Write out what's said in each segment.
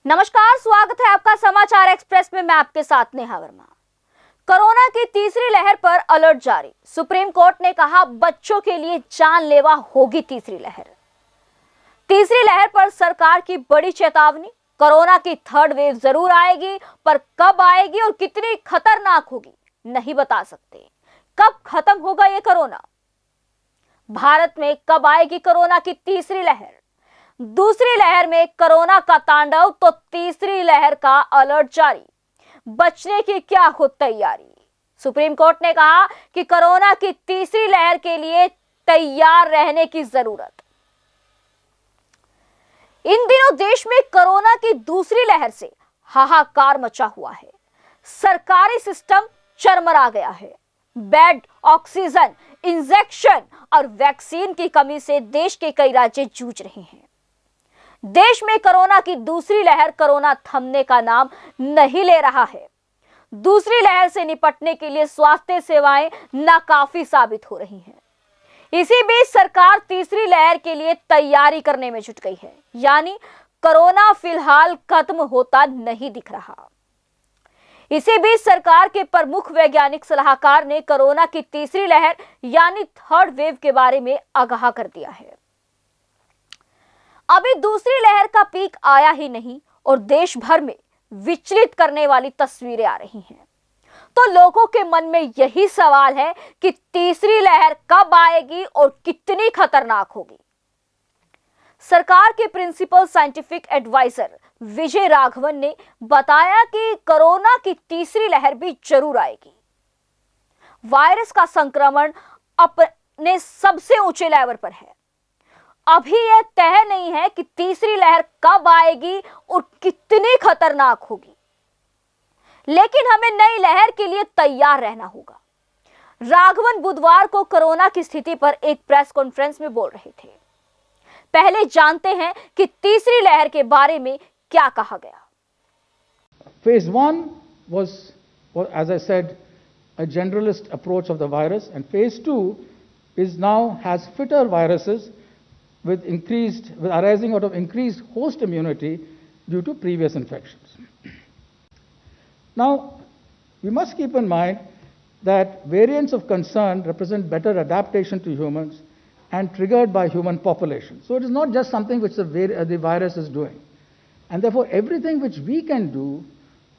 नमस्कार, स्वागत है आपका समाचार एक्सप्रेस में। मैं आपके साथ नेहा वर्मा। कोरोना की तीसरी लहर पर अलर्ट जारी। सुप्रीम कोर्ट ने कहा बच्चों के लिए जानलेवा होगी तीसरी लहर। तीसरी लहर पर सरकार की बड़ी चेतावनी। कोरोना की थर्ड वेव जरूर आएगी, पर कब आएगी और कितनी खतरनाक होगी नहीं बता सकते। कब खत्म होगा ये कोरोना? भारत में कब आएगी कोरोना की तीसरी लहर? दूसरी लहर में कोरोना का तांडव तो तीसरी लहर का अलर्ट जारी। बचने की क्या हो तैयारी? सुप्रीम कोर्ट ने कहा कि कोरोना की तीसरी लहर के लिए तैयार रहने की जरूरत। इन दिनों देश में कोरोना की दूसरी लहर से हाहाकार मचा हुआ है। सरकारी सिस्टम चरमरा गया है। बेड, ऑक्सीजन, इंजेक्शन और वैक्सीन की कमी से देश के कई राज्य जूझ रहे हैं। देश में कोरोना की दूसरी लहर कोरोना थमने का नाम नहीं ले रहा है। दूसरी लहर से निपटने के लिए स्वास्थ्य सेवाएं नाकाफी साबित हो रही हैं। इसी बीच सरकार तीसरी लहर के लिए तैयारी करने में जुट गई है, यानी कोरोना फिलहाल खत्म होता नहीं दिख रहा। इसी बीच सरकार के प्रमुख वैज्ञानिक सलाहकार ने कोरोना की तीसरी लहर यानी थर्ड वेव के बारे में आगाह कर दिया है। अभी दूसरी लहर का पीक आया ही नहीं और देश भर में विचलित करने वाली तस्वीरें आ रही हैं। तो लोगों के मन में यही सवाल है कि तीसरी लहर कब आएगी और कितनी खतरनाक होगी। सरकार के principal scientific adviser Vijay Raghavan ने बताया कि कोरोना की तीसरी लहर भी जरूर आएगी। वायरस का संक्रमण अपने सबसे ऊंचे लेवल पर है। अभी यह तय नहीं है कि तीसरी लहर कब आएगी और कितनी खतरनाक होगी, लेकिन हमें नई लहर के लिए तैयार रहना होगा। राघवन बुधवार को कोरोना की स्थिति पर एक प्रेस कॉन्फ्रेंस में बोल रहे थे। पहले जानते हैं कि तीसरी लहर के बारे में क्या कहा गया। Phase 1 was, as I said, a generalist approach of the virus, and phase 2 has fitter viruses with arising out of increased host immunity due to previous infections. Now, we must keep in mind that variants of concern represent better adaptation to humans and triggered by human population. So it is not just something which the virus is doing. And therefore, everything which we can do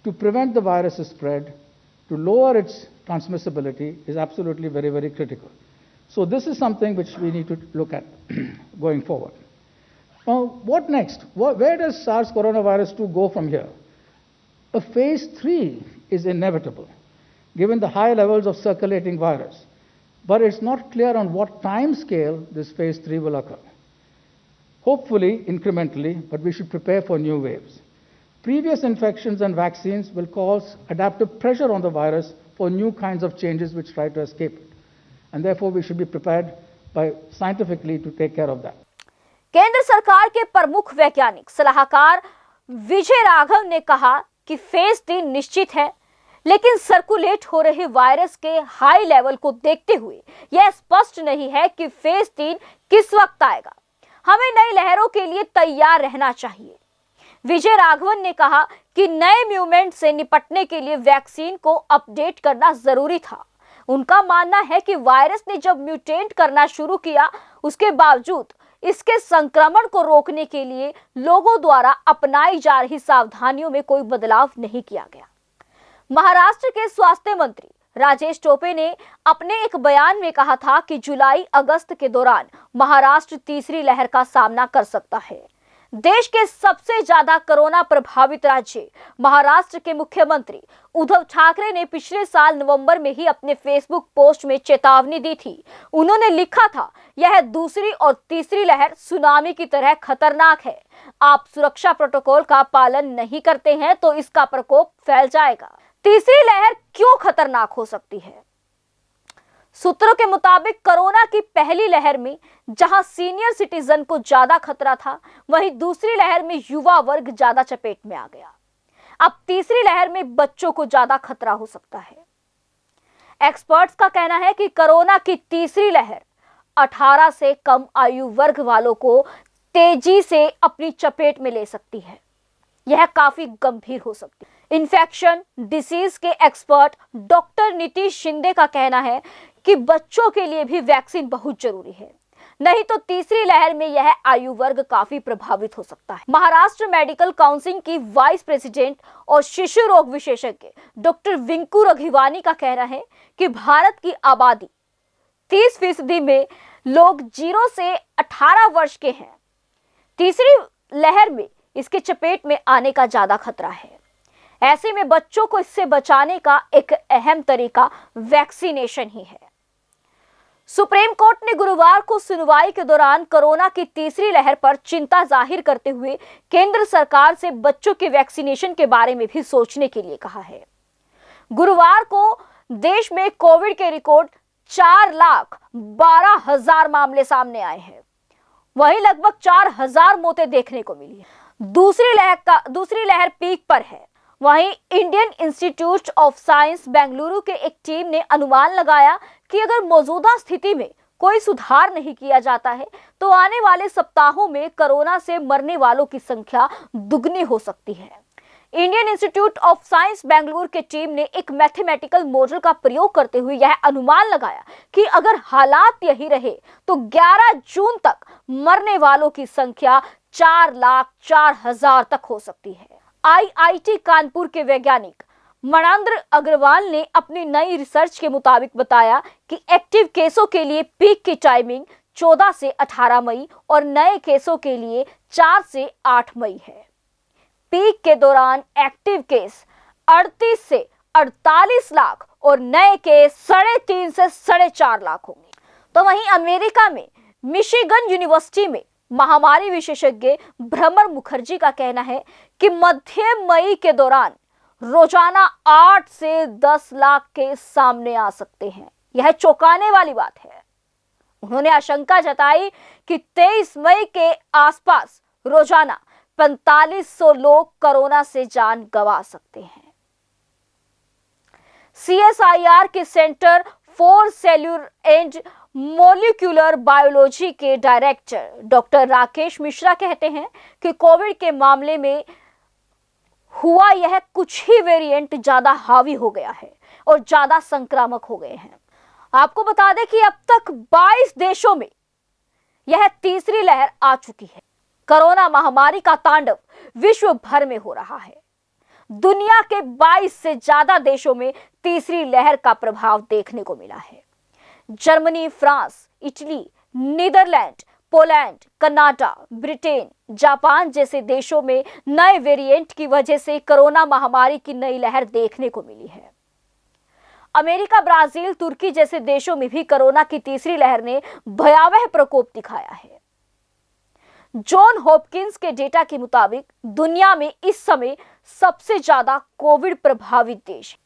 to prevent the virus's spread, to lower its transmissibility, is absolutely very, very critical. So this is something which we need to look at going forward. Now, what next? Where does SARS coronavirus 2 go from here? A phase 3 is inevitable, given the high levels of circulating virus. But it's not clear on what time scale this phase 3 will occur. Hopefully, incrementally, but we should prepare for new waves. Previous infections and vaccines will cause adaptive pressure on the virus for new kinds of changes which try to escape it. And therefore, we should be prepared scientifically to take care of that. केंद्र सरकार के प्रमुख वैज्ञानिक सलाहकार विजय राघव ने कहा कि phase 3 निश्चित है, लेकिन सर्कुलेट हो रहे वायरस के हाई लेवल को देखते हुए यह स्पष्ट नहीं है कि फेज 3 किस वक्त आएगा। हमें नई लहरों के लिए तैयार रहना चाहिए। विजय राघवन ने कहा कि नए म्यूटेंट से निपटने के लिए वैक्सीन को अपडेट करना जरूरी था। उनका मानना है कि वायरस ने जब म्यूटेंट करना शुरू किया, उसके बावजूद इसके संक्रमण को रोकने के लिए लोगों द्वारा अपनाई जा रही सावधानियों में कोई बदलाव नहीं किया गया। महाराष्ट्र के स्वास्थ्य मंत्री राजेश टोपे ने अपने एक बयान में कहा था कि जुलाई अगस्त के दौरान महाराष्ट्र तीसरी लहर का सामना कर सकता है। देश के सबसे ज्यादा कोरोना प्रभावित राज्य महाराष्ट्र के मुख्यमंत्री उद्धव ठाकरे ने पिछले साल नवंबर में ही अपने फेसबुक पोस्ट में चेतावनी दी थी। उन्होंने लिखा था, यह दूसरी और तीसरी लहर सुनामी की तरह खतरनाक है। आप सुरक्षा प्रोटोकॉल का पालन नहीं करते हैं तो इसका प्रकोप फैल जाएगा। तीसरी लहर क्यों खतरनाक हो सकती है? सूत्रों के मुताबिक कोरोना की पहली लहर में जहां सीनियर सिटीजन को ज्यादा खतरा था, वहीं दूसरी लहर में युवा वर्ग ज्यादा चपेट में आ गया। अब तीसरी लहर में बच्चों को ज्यादा खतरा हो सकता है। एक्सपर्ट्स का कहना है कि कोरोना की तीसरी लहर 18 से कम आयु वर्ग वालों को तेजी से अपनी चपेट में ले सकती है। यह काफी गंभीर हो सकती है। इन्फेक्शन डिसीज के एक्सपर्ट डॉक्टर नीतीश शिंदे का कहना है कि बच्चों के लिए भी वैक्सीन बहुत जरूरी है, नहीं तो तीसरी लहर में यह आयु वर्ग काफी प्रभावित हो सकता है। महाराष्ट्र मेडिकल काउंसिल की वाइस प्रेसिडेंट और शिशु रोग विशेषज्ञ डॉक्टर विंकू रघिवानी का कहना है कि भारत की आबादी 30% में लोग 0 से 18 वर्ष के हैं। तीसरी लहर में इसके चपेट में आने का ज्यादा खतरा है। ऐसे में बच्चों को इससे बचाने का एक अहम तरीका वैक्सीनेशन ही है। सुप्रीम कोर्ट ने गुरुवार को सुनवाई के दौरान कोरोना की तीसरी लहर पर चिंता जाहिर करते हुए केंद्र सरकार से बच्चों के वैक्सीनेशन के बारे में भी सोचने के लिए कहा है। गुरुवार को देश में कोविड के रिकॉर्ड 4,12,000 मामले सामने आए हैं। वहीं लगभग 4,000 मौतें देखने को मिली है। दूसरी लहर पीक पर है। वहीं Indian institute of science Bengaluru के एक टीम ने अनुमान लगाया कि अगर मौजूदा स्थिति में कोई सुधार नहीं किया जाता है तो आने वाले सप्ताहों में कोरोना से मरने वालों की संख्या दुगनी हो सकती है। Indian institute of science Bengaluru की टीम ने एक मैथमेटिकल मॉडल का प्रयोग करते हुए यह अनुमान लगाया कि अगर हालात यही रहे तो 11 जून तक मरने वालों की संख्या 4,04,000 तक हो सकती है। आईआईटी कानपुर के वैज्ञानिक मणांद्र अग्रवाल ने अपनी नई रिसर्च के मुताबिक बताया कि एक्टिव केसों के लिए पीक की टाइमिंग 14 से 18 मई और नए केसों के लिए 4 से 8 मई है। पीक के दौरान एक्टिव केस 38 से 48 लाख और नए केस 3.5 से 4.5 लाख होंगे। तो वहीं अमेरिका में मिशिगन यूनिवर्सिटी में महामारी विशेषज्ञ भ्रमर मुखर्जी का कहना है कि मध्य मई के दौरान रोजाना 8 से 10 लाख केस सामने आ सकते हैं। यह चौंकाने वाली बात है। उन्होंने आशंका जताई कि 23 मई के आसपास रोजाना 4500 लोग कोरोना से जान गंवा सकते हैं। सीएसआईआर के centre for cellular and molecular biology के डायरेक्टर डॉक्टर राकेश मिश्रा कहते हैं कि कोविड के मामले में हुआ यह कुछ ही वेरिएंट ज्यादा हावी हो गया है और ज्यादा संक्रामक हो गए हैं। आपको बता दें कि अब तक 22 देशों में यह तीसरी लहर आ चुकी है। कोरोना महामारी का तांडव विश्व भर में हो रहा है। दुनिया के 22 से ज्यादा देशों में तीसरी लहर का प्रभाव देखने को मिला है। Germany, France, Italy, Netherland, Poland, Canada, Britain, Japan जैसे देशों में नए वेरिएंट की वजह से कोरोना महामारी की नई लहर देखने को मिली है। अमेरिका, ब्राजील, तुर्की जैसे देशों में भी कोरोना की तीसरी लहर ने भयावह प्रकोप दिखाया है। जॉन हॉपकिंस के डेटा के मुताबिक दुनिया में इस समय सबसे ज्यादा कोविड प्रभावित देश,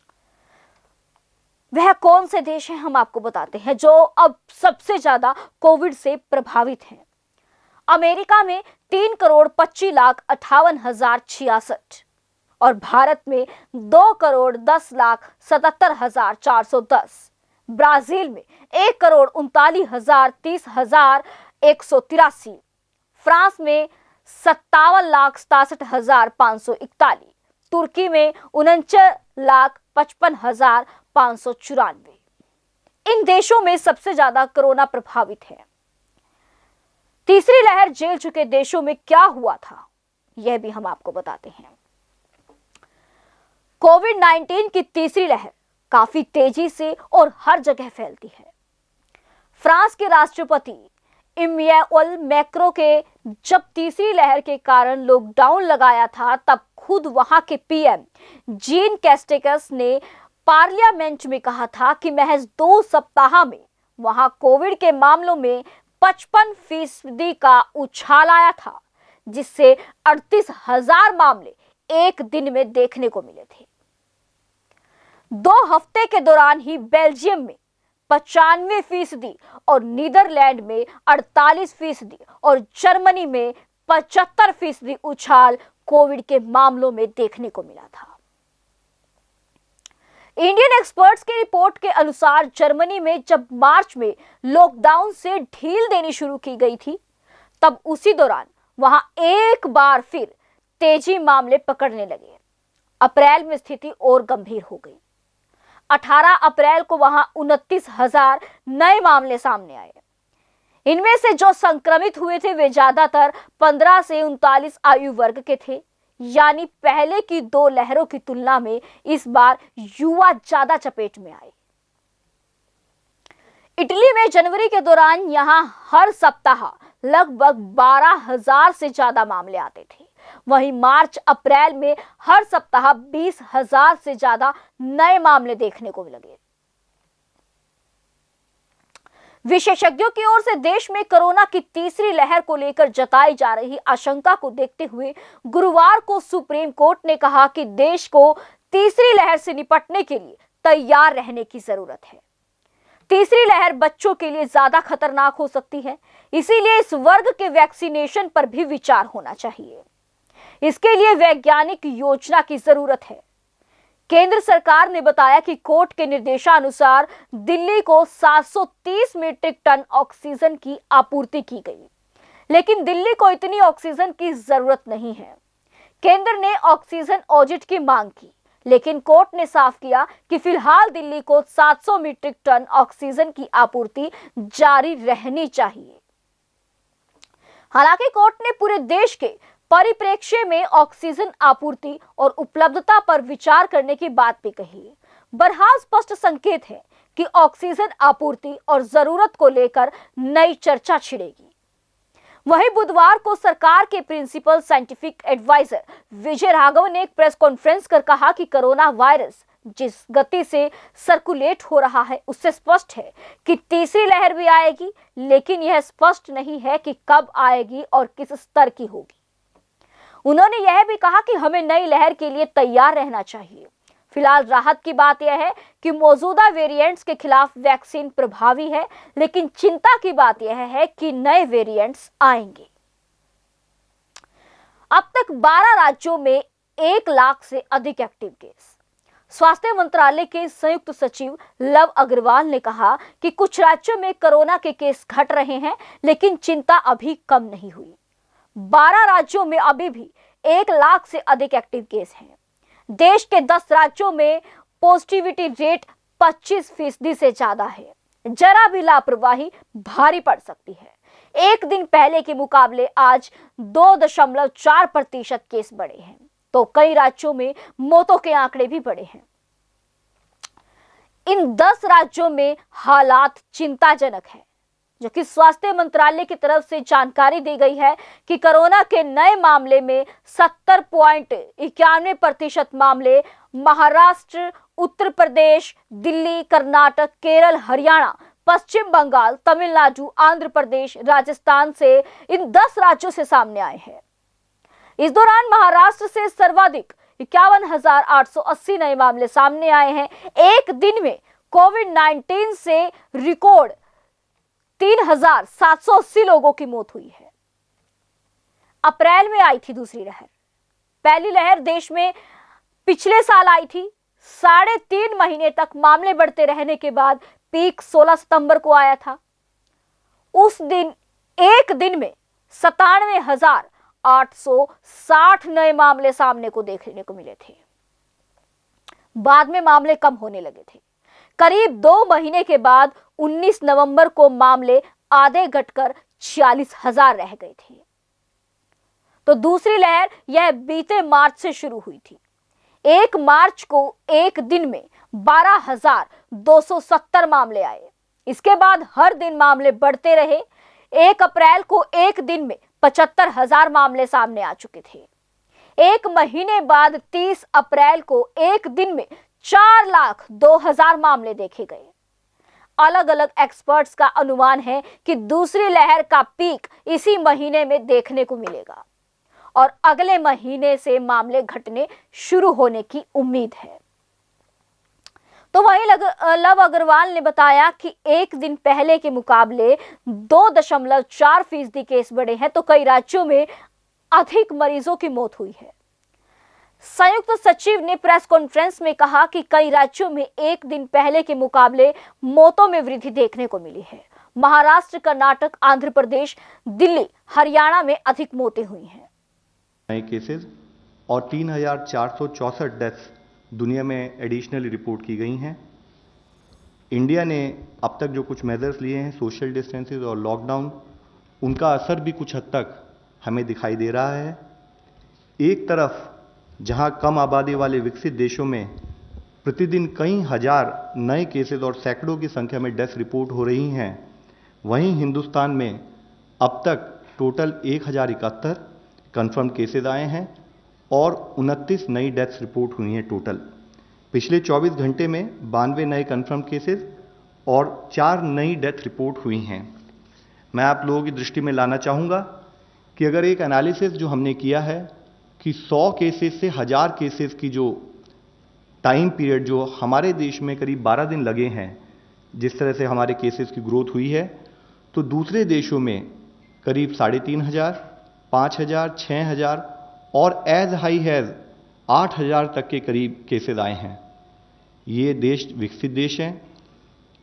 वह कौन से देश हैं हम आपको बताते हैं जो अब सबसे ज्यादा कोविड से प्रभावित हैं। अमेरिका में 3,25,58,066 और भारत में 2,10,77,410, ब्राजील में 1,39,30,183, फ्रांस में 57,67,541, तुर्की में 49,55,594। इन देशों में सबसे ज्यादा कोरोना प्रभावित है। तीसरी लहर झेल चुके देशों में क्या हुआ था, यह भी हम आपको बताते हैं। कोविड-19 की तीसरी लहर काफी तेजी से और हर जगह फैलती है। फ्रांस के राष्ट्रपति इमैनुएल मैक्रों के जब तीसरी लहर के कारण लॉकडाउन लगाया था तब खुद वहां के पीएम जीन कैस्टेक्स ने पार्लियामेंट में कहा था कि महज 2 सप्ताह में वहां कोविड के मामलों में 55% का उछाल आया था, जिससे 38,000 मामले एक दिन में देखने को मिले थे। 2 हफ्ते के दौरान ही बेल्जियम में 95% और नीदरलैंड में 48% और जर्मनी में 75% उछाल कोविड के मामलों में देखने को मिला था। इंडियन एक्सपर्ट्स की रिपोर्ट के अनुसार जर्मनी में जब मार्च में लॉकडाउन से ढील देनी शुरू की गई थी, तब उसी दौरान वहां एक बार फिर तेजी मामले पकड़ने लगे। अप्रैल में स्थिति और गंभीर हो गई। 18 अप्रैल को वहां 29,000 नए मामले सामने आए। इनमें से जो संक्रमित हुए थे वे ज्यादातर 15 से 39 आयु वर्ग के थे, यानी पहले की 2 लहरों की तुलना में इस बार युवा ज्यादा चपेट में आए। इटली में जनवरी के दौरान यहां हर सप्ताह लगभग 12,000 से ज्यादा मामले आते थे। वहीं मार्च अप्रैल में हर सप्ताह 20,000 से ज्यादा नए मामले देखने को लगे। विशेषज्ञों की ओर से देश में कोरोना की तीसरी लहर को लेकर जताई जा रही आशंका को देखते हुए गुरुवार को सुप्रीम कोर्ट ने कहा कि देश को तीसरी लहर से निपटने के लिए तैयार रहने की जरूरत है। तीसरी लहर बच्चों के लिए ज्यादा खतरनाक हो सकती है, इसीलिए इस वर्ग के वैक्सीनेशन पर भी विचार होना चाहिए। इसके लिए वैज्ञानिक योजना की जरूरत है। केंद्र सरकार ने बताया कि कोर्ट के निर्देशानुसार दिल्ली को 730 मीट्रिक टन ऑक्सीजन की आपूर्ति की गई, लेकिन दिल्ली को इतनी ऑक्सीजन की जरूरत नहीं है। केंद्र ने ऑक्सीजन ऑडिट की मांग की, लेकिन कोर्ट ने साफ किया कि फिलहाल दिल्ली को 700 मीट्रिक टन ऑक्सीजन की आपूर्ति जारी रहनी चाहिए। हालांकि कोर्ट ने पूरे देश के परिप्रेक्ष्य में ऑक्सीजन आपूर्ति और उपलब्धता पर विचार करने की बात भी कही है। बहरहाल स्पष्ट संकेत है कि ऑक्सीजन आपूर्ति और जरूरत को लेकर नई चर्चा छिड़ेगी। वहीं बुधवार को सरकार के प्रिंसिपल साइंटिफिक एडवाइजर विजय राघव ने एक प्रेस कॉन्फ्रेंस कर कहा कि कोरोना वायरस जिस गति से सर्कुलेट हो रहा है उससे स्पष्ट है कि तीसरी लहर भी आएगी, लेकिन यह स्पष्ट नहीं है कि कब आएगी और किस स्तर की होगी। उन्होंने यह भी कहा कि हमें नई लहर के लिए तैयार रहना चाहिए। फिलहाल राहत की बात यह है कि मौजूदा वेरिएंट्स के खिलाफ वैक्सीन प्रभावी है, लेकिन चिंता की बात यह है कि नए वेरिएंट्स आएंगे। अब तक 12 राज्यों में 1 लाख से अधिक एक्टिव केस। स्वास्थ्य मंत्रालय के संयुक्त सचिव लव अग्रवाल ने कहा कि कुछ राज्यों में कोरोना के केस घट रहे हैं, लेकिन चिंता अभी कम नहीं हुई। 12 राज्यों में अभी भी 1 लाख से अधिक एक्टिव केस हैं। देश के 10 राज्यों में पॉजिटिविटी रेट 25% से ज्यादा है। जरा भी लापरवाही भारी पड़ सकती है। एक दिन पहले के मुकाबले आज 2.4% केस बढ़े हैं, तो कई राज्यों में मौतों के आंकड़े भी बढ़े हैं। इन 10 राज्यों में हालात चिंताजनक है, जो कि स्वास्थ्य मंत्रालय की तरफ से जानकारी दी गई है कि कोरोना के नए मामले में 70.91% मामले महाराष्ट्र, उत्तर प्रदेश, दिल्ली, कर्नाटक, केरल, हरियाणा, पश्चिम बंगाल, तमिलनाडु, आंध्र प्रदेश, राजस्थान से इन 10 राज्यों से सामने आए हैं। इस दौरान महाराष्ट्र से सर्वाधिक 51,880 नए मामले सामने आए हैं। एक दिन में कोविड-19 से रिकॉर्ड 3,780 लोगों की मौत हुई है। अप्रैल में आई थी दूसरी लहर। पहली लहर देश में पिछले साल आई थी। 3.5 महीने तक मामले बढ़ते रहने के बाद पीक 16 सितंबर को आया था। उस दिन एक दिन में 97,860 नए मामले सामने को देखने को मिले थे। बाद में मामले कम होने लगे थे। करीब 2 महीने के बाद 19 नवंबर को मामले आधे घटकर 46,000 रह गए थे। तो दूसरी लहर यह बीते मार्च से शुरू हुई थी। 1 मार्च को एक दिन में 12,270 मामले आए। इसके बाद हर दिन मामले बढ़ते रहे। 1 अप्रैल को एक दिन में 75,000 मामले सामने आ चुके थे। 1 महीने बाद 30 अप्रैल को एक दिन में 4,02,000 मामले देखे गए। अलग अलग एक्सपर्ट्स का अनुमान है कि दूसरी लहर का पीक इसी महीने में देखने को मिलेगा और अगले महीने से मामले घटने शुरू होने की उम्मीद है। तो वहीं लव अग्रवाल ने बताया कि एक दिन पहले के मुकाबले 2.4% केस बढ़े हैं, तो कई राज्यों में अधिक मरीजों की मौत हुई है। संयुक्त सचिव ने प्रेस कॉन्फ्रेंस में कहा कि कई राज्यों में एक दिन पहले के मुकाबले मौतों में वृद्धि देखने को मिली है। महाराष्ट्र, कर्नाटक, आंध्र प्रदेश, दिल्ली, हरियाणा में अधिक मौतें हुई हैं। नए केसेस और 3,464 डेथ्स दुनिया में एडिशनली रिपोर्ट की गई हैं। इंडिया ने अब तक जो कुछ मेजर्स लिए हैं, सोशल डिस्टेंसेस और लॉकडाउन, उनका असर भी कुछ हद तक हमें दिखाई दे रहा है। एक तरफ जहां कम आबादी वाले विकसित देशों में प्रतिदिन कई हजार नए केसेस और सैकड़ों की संख्या में डेथ रिपोर्ट हो रही हैं, वहीं हिंदुस्तान में अब तक टोटल 1071 कन्फर्म केसेस आए हैं और 29 नई डेथ्स रिपोर्ट हुई हैं टोटल। पिछले 24 घंटे में 92 नए कन्फर्म केसेस और 4 नई डेथ रिपोर्ट हुई हैं। मैं आप लोगों की दृष्टि में लाना चाहूँगा कि अगर एक एनालिसिस जो हमने किया है कि 100 केसेस से 1000 केसेस की जो टाइम पीरियड जो हमारे देश में करीब 12 दिन लगे हैं, जिस तरह से हमारे केसेस की ग्रोथ हुई है, तो दूसरे देशों में करीब 3,500, 5,000, 6,000 और एज हाई हैज 8,000 तक के करीब केसेस आए हैं। ये देश विकसित देश हैं,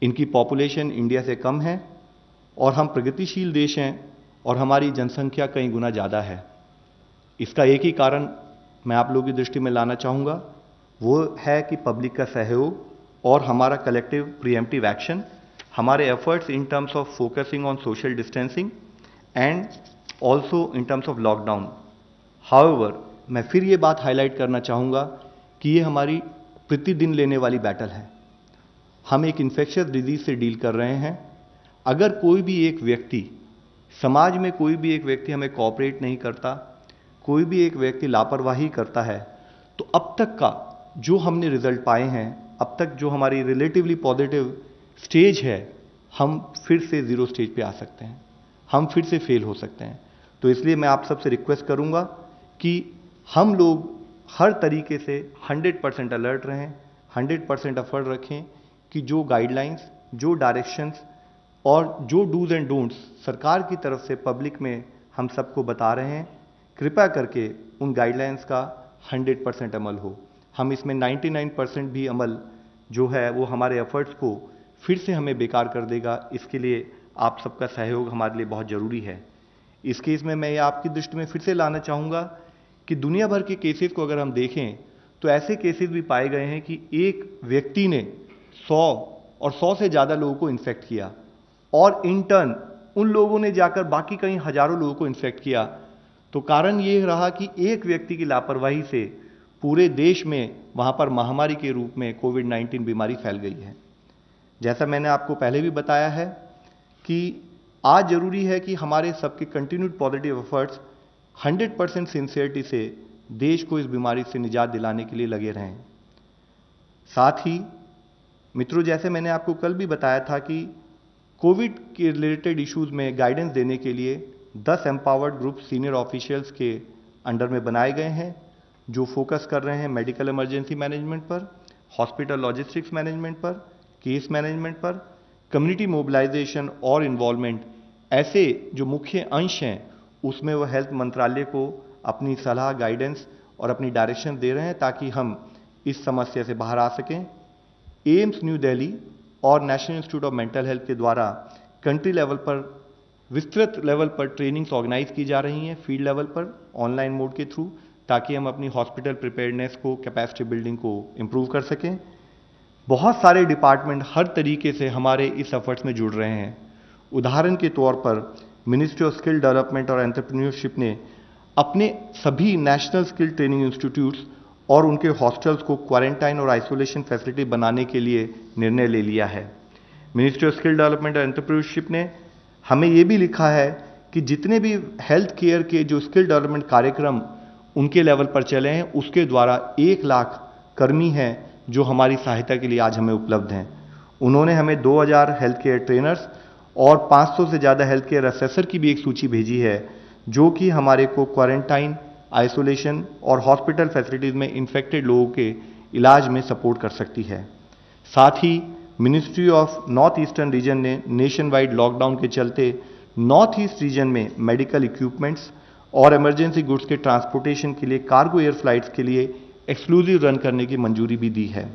इनकी पॉपुलेशन इंडिया से कम है और हम प्रगतिशील देश हैं और हमारी जनसंख्या कई गुना ज़्यादा है। इसका एक ही कारण मैं आप लोगों की दृष्टि में लाना चाहूँगा, वो है कि पब्लिक का सहयोग और हमारा कलेक्टिव प्रीएम्प्टिव एक्शन, हमारे efforts in terms of focusing on social distancing and also in terms of lockdown. However, मैं फिर ये बात हाईलाइट करना चाहूँगा कि ये हमारी प्रतिदिन लेने वाली बैटल है। हम एक इन्फेक्शियस डिजीज से डील कर रहे हैं। अगर कोई भी एक व्यक्ति, समाज में कोई भी एक व्यक्ति हमें कोऑपरेट नहीं करता, कोई भी एक व्यक्ति लापरवाही करता है, तो अब तक का जो हमने रिजल्ट पाए हैं, अब तक जो हमारी रिलेटिवली पॉजिटिव स्टेज है, हम फिर से जीरो स्टेज पे आ सकते हैं, हम फिर से फेल हो सकते हैं। तो इसलिए मैं आप सबसे रिक्वेस्ट करूंगा कि हम लोग हर तरीके से 100% अलर्ट रहें, 100% एफर्ट रखें कि जो गाइडलाइंस, जो डायरेक्शंस और जो डूज एंड डोंट्स सरकार की तरफ से पब्लिक में हम सबको बता रहे हैं, कृपया करके उन गाइडलाइंस का 100% अमल हो। हम इसमें 99% भी अमल जो है वो हमारे एफर्ट्स को फिर से हमें बेकार कर देगा। इसके लिए आप सबका सहयोग हमारे लिए बहुत ज़रूरी है। इस केस में मैं ये आपकी दृष्टि में फिर से लाना चाहूँगा कि दुनिया भर के केसेस को अगर हम देखें तो ऐसे केसेस भी पाए गए हैं कि एक व्यक्ति ने 100 और 100 से ज़्यादा लोगों को इन्फेक्ट किया और इन टर्न उन लोगों ने जाकर बाकी कई हजारों लोगों को इन्फेक्ट किया। तो कारण ये रहा कि एक व्यक्ति की लापरवाही से पूरे देश में वहाँ पर महामारी के रूप में कोविड-19 बीमारी फैल गई है। जैसा मैंने आपको पहले भी बताया है कि आज जरूरी है कि हमारे सबके कंटिन्यूड पॉजिटिव एफर्ट्स 100% सिंसियरिटी से देश को इस बीमारी से निजात दिलाने के लिए लगे रहें। साथ ही मित्रों, जैसे मैंने आपको कल भी बताया था कि कोविड के रिलेटेड इश्यूज में गाइडेंस देने के लिए 10 एम्पावर्ड ग्रुप सीनियर ऑफिशियल्स के अंडर में बनाए गए हैं, जो फोकस कर रहे हैं मेडिकल इमरजेंसी मैनेजमेंट पर, हॉस्पिटल लॉजिस्टिक्स मैनेजमेंट पर, केस मैनेजमेंट पर, कम्युनिटी मोबिलाइजेशन और इन्वॉल्वमेंट। ऐसे जो मुख्य अंश हैं उसमें वो हेल्थ मंत्रालय को अपनी सलाह, गाइडेंस और अपनी डायरेक्शन दे रहे हैं ताकि हम इस समस्या से बाहर आ सकें। एम्स न्यू दिल्ली और national institute of mental health के द्वारा कंट्री लेवल पर, विस्तृत लेवल पर ट्रेनिंग्स ऑर्गेनाइज की जा रही हैं फील्ड लेवल पर ऑनलाइन मोड के थ्रू, ताकि हम अपनी हॉस्पिटल प्रिपेयर्डनेस को, कैपेसिटी बिल्डिंग को इम्प्रूव कर सकें। बहुत सारे डिपार्टमेंट हर तरीके से हमारे इस एफर्ट्स में जुड़ रहे हैं। उदाहरण के तौर पर मिनिस्ट्री ऑफ स्किल डेवलपमेंट और एंटरप्रेन्योरशिप ने अपने सभी नेशनल स्किल ट्रेनिंग इंस्टीट्यूट्स और उनके हॉस्टल्स को क्वारंटाइन और आइसोलेशन फैसिलिटी बनाने के लिए निर्णय ले लिया है। मिनिस्ट्री ऑफ स्किल डेवलपमेंट और एंटरप्रेन्योरशिप ने हमें ये भी लिखा है कि जितने भी हेल्थ केयर के जो स्किल डेवलपमेंट कार्यक्रम उनके लेवल पर चले हैं, उसके द्वारा 1 लाख कर्मी हैं जो हमारी सहायता के लिए आज हमें उपलब्ध हैं। उन्होंने हमें 2000 हेल्थ केयर ट्रेनर्स और 500 से ज़्यादा हेल्थ केयर असेसर की भी एक सूची भेजी है, जो कि हमारे को क्वारंटाइन, आइसोलेशन और हॉस्पिटल फैसिलिटीज़ में इन्फेक्टेड लोगों के इलाज में सपोर्ट कर सकती है। साथ ही ministry of north eastern region ने नेशन वाइड लॉकडाउन के चलते नॉर्थ ईस्ट रीजन में मेडिकल इक्विपमेंट्स और इमरजेंसी गुड्स के ट्रांसपोर्टेशन के लिए कार्गो एयर फ्लाइट्स के लिए एक्सक्लूसिव रन करने की मंजूरी भी दी है।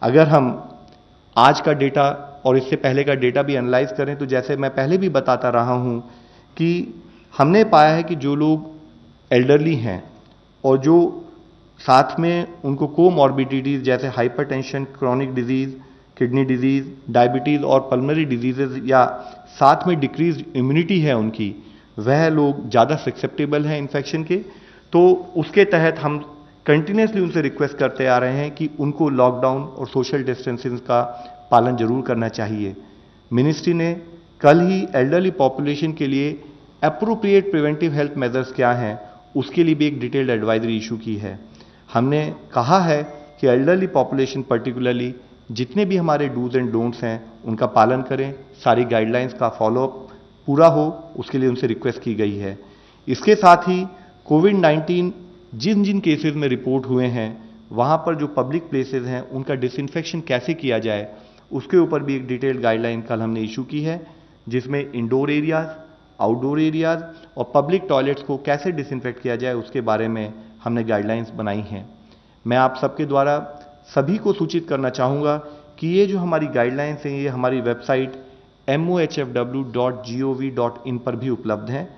अगर हम आज का डेटा और इससे पहले का डेटा भी एनालाइज करें तो जैसे मैं पहले भी बताता रहा हूं कि हमने पाया है कि जो लोग एल्डरली हैं और जो साथ में उनको कोमॉर्बिडिटीज जैसे hypertension, chronic disease, kidney disease, diabetes और पल्मोनरी डिजीजेज या साथ में डिक्रीज इम्यूनिटी है उनकी, वह लोग ज़्यादा ससेप्टेबल हैं इन्फेक्शन के। तो उसके तहत हम कंटिन्यूसली उनसे रिक्वेस्ट करते आ रहे हैं कि उनको लॉकडाउन और सोशल डिस्टेंसिंग का पालन जरूर करना चाहिए। मिनिस्ट्री ने कल ही एल्डरली पॉपुलेशन के लिए एप्रोप्रिएट प्रिवेंटिव हेल्थ मेजर्स क्या हैं उसके लिए भी एक डिटेल्ड एडवाइजरी इशू की है। हमने कहा है कि एल्डरली पॉपुलेशन पर्टिकुलरली जितने भी हमारे डूज एंड डोंट्स हैं उनका पालन करें, सारी गाइडलाइंस का फॉलोअप पूरा हो, उसके लिए उनसे रिक्वेस्ट की गई है। इसके साथ ही कोविड-19 जिन जिन केसेस में रिपोर्ट हुए हैं वहाँ पर जो पब्लिक प्लेसेस हैं उनका डिसइंफेक्शन कैसे किया जाए उसके ऊपर भी एक डिटेल्ड गाइडलाइन कल हमने इशू की है, जिसमें इंडोर एरियाज, आउटडोर एरियाज और पब्लिक टॉयलेट्स को कैसे डिसइंफेक्ट किया जाए उसके बारे में हमने गाइडलाइंस बनाई हैं। मैं आप सबके द्वारा सभी को सूचित करना चाहूँगा कि ये जो हमारी गाइडलाइंस हैं ये हमारी वेबसाइट mohfw.gov.in पर भी उपलब्ध हैं।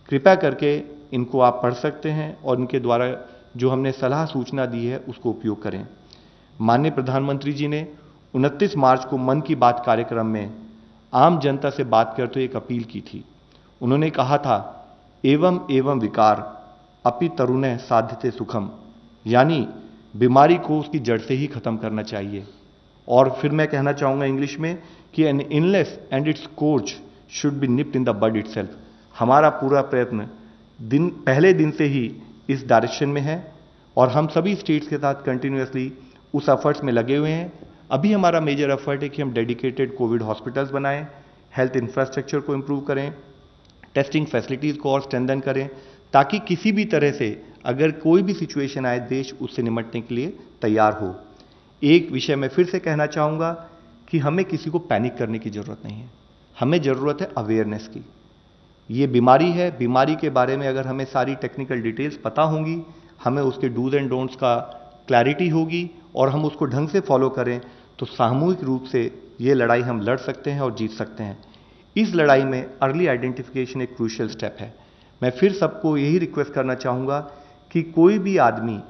कृपया करके इनको आप पढ़ सकते हैं और इनके द्वारा जो हमने सलाह सूचना दी है उसको उपयोग करें। माननीय प्रधानमंत्री जी ने 29 मार्च को मन की बात कार्यक्रम में आम जनता से बात करते हुए एक अपील की थी। उन्होंने कहा था एवं एवं विकार अपि तरुणे साध्यते सुखम, यानी बीमारी को उसकी जड़ से ही खत्म करना चाहिए। और फिर मैं कहना चाहूँगा इंग्लिश में कि an illness and its course should be nipped in the bud itself. हमारा पूरा प्रयत्न पहले दिन से ही इस डायरेक्शन में है और हम सभी स्टेट्स के साथ कंटिन्यूसली उस एफर्ट्स में लगे हुए हैं। अभी हमारा मेजर एफर्ट है कि हम डेडिकेटेड कोविड हॉस्पिटल्स बनाएं, हेल्थ इंफ्रास्ट्रक्चर को इम्प्रूव करें, टेस्टिंग फैसिलिटीज़ को और स्ट्रेंथन करें, ताकि किसी भी तरह से अगर कोई भी सिचुएशन आए देश उससे निपटने के लिए तैयार हो। एक विषय मैं फिर से कहना चाहूँगा कि हमें किसी को पैनिक करने की ज़रूरत नहीं है, हमें ज़रूरत है अवेयरनेस की। ये बीमारी है, बीमारी के बारे में अगर हमें सारी टेक्निकल डिटेल्स पता होंगी, हमें उसके डूज एंड डोंट्स का क्लैरिटी होगी और हम उसको ढंग से फॉलो करें तो सामूहिक रूप से ये लड़ाई हम लड़ सकते हैं और जीत सकते हैं। इस लड़ाई में अर्ली आइडेंटिफिकेशन एक क्रूशियल स्टेप है। मैं फिर सबको यही रिक्वेस्ट करना चाहूँगा कि कोई भी आदमी,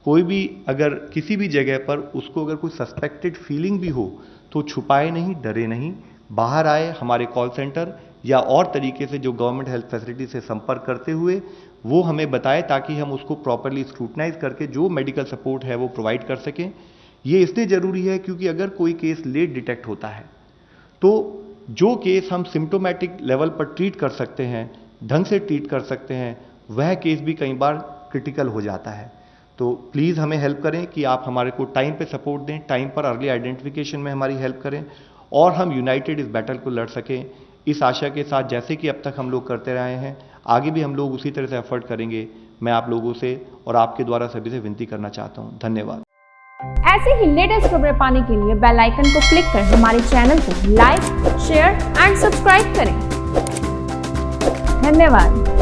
कोई भी अगर किसी भी जगह पर उसको अगर कोई सस्पेक्टेड फीलिंग भी हो तो छुपाए नहीं, डरे नहीं, बाहर आए, हमारे कॉल सेंटर या और तरीके से जो गवर्नमेंट हेल्थ फैसिलिटी से संपर्क करते हुए वो हमें बताए, ताकि हम उसको प्रॉपरली स्क्रूटनाइज करके जो मेडिकल सपोर्ट है वो प्रोवाइड कर सकें। ये इसलिए ज़रूरी है क्योंकि अगर कोई केस लेट डिटेक्ट होता है तो जो केस हम सिम्टोमेटिक लेवल पर ट्रीट कर सकते हैं, ढंग से ट्रीट कर सकते हैं, वह केस भी कई बार क्रिटिकल हो जाता है। तो प्लीज़ हमें हेल्प करें कि आप हमारे को टाइम पे सपोर्ट दें, टाइम पर अर्ली आइडेंटिफिकेशन में हमारी हेल्प करें और हम यूनाइटेड इस बैटल को लड़ सकें। इस आशा के साथ जैसे कि अब तक हम लोग करते रहे हैं, आगे भी हम लोग उसी तरह से एफर्ट करेंगे। मैं आप लोगों से और आपके द्वारा सभी से विनती करना चाहता हूँ। धन्यवाद। ऐसे ही लेटेस्ट खबरें पाने के लिए बेल आइकन को क्लिक कर हमारे चैनल को लाइक, शेयर एंड सब्सक्राइब करें। धन्यवाद।